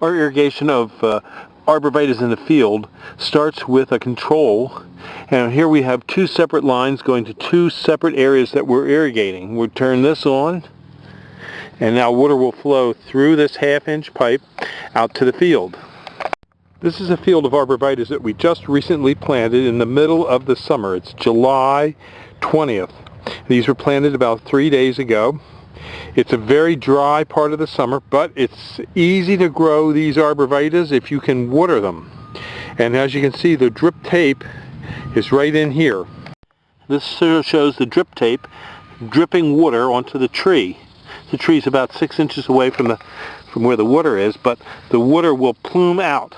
Our irrigation of arborvitaes in the field starts with a control, and here we have two separate lines going to two separate areas that we're irrigating. We'll turn this on, and now water will flow through this half-inch pipe out to the field. This is a field of arborvitaes that we just recently planted in the middle of the summer. It's July 20th. These were planted about 3 days ago. It's a very dry part of the summer, but it's easy to grow these arborvitaes if you can water them. And as you can see, the drip tape is right in here. This shows the drip tape dripping water onto the tree. The tree is about 6 inches away from where the water is, but the water will plume out.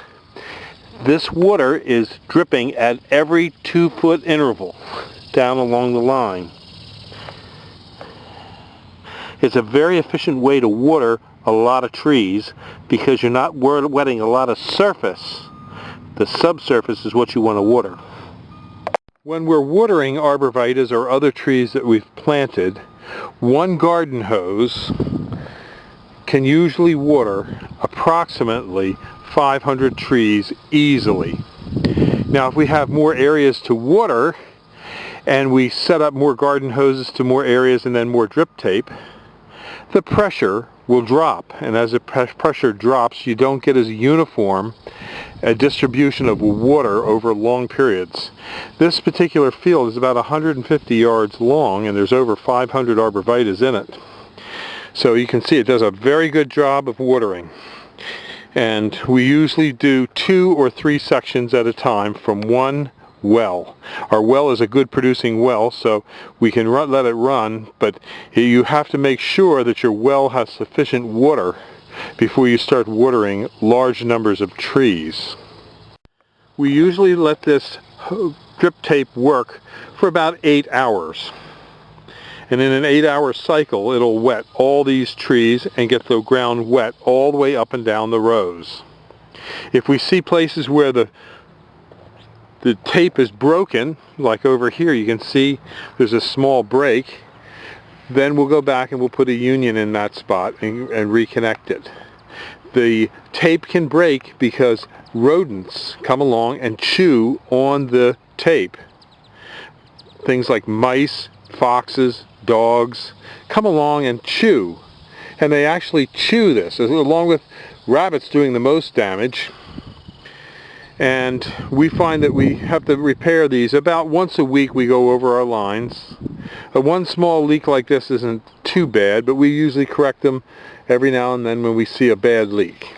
This water is dripping at every 2-foot interval down along the line. It's a very efficient way to water a lot of trees because you're not wetting a lot of surface. The subsurface is what you want to water. When we're watering arborvitaes or other trees that we've planted, one garden hose can usually water approximately 500 trees easily. Now if we have more areas to water and we set up more garden hoses to more areas and then more drip tape, the pressure will drop, and as the pressure drops, you don't get as uniform a distribution of water over long periods. This particular field is about 150 yards long, and there's over 500 arborvitaes in it. So you can see it does a very good job of watering. And we usually do 2 or 3 sections at a time from one well. Our well is a good producing well, so we can let it run, but you have to make sure that your well has sufficient water before you start watering large numbers of trees. We usually let this drip tape work for about 8 hours. And in an 8-hour cycle, it'll wet all these trees and get the ground wet all the way up and down the rows. If we see places where the tape is broken, like over here you can see there's a small break, then we'll go back and we'll put a union in that spot and reconnect it. The tape can break because rodents come along and chew on the tape. Things like mice, foxes, dogs come along and chew, and they actually chew this, along with rabbits doing the most damage. And we find that we have to repair these about once a week. We go over our lines. One small leak like this isn't too bad, but we usually correct them every now and then when we see a bad leak.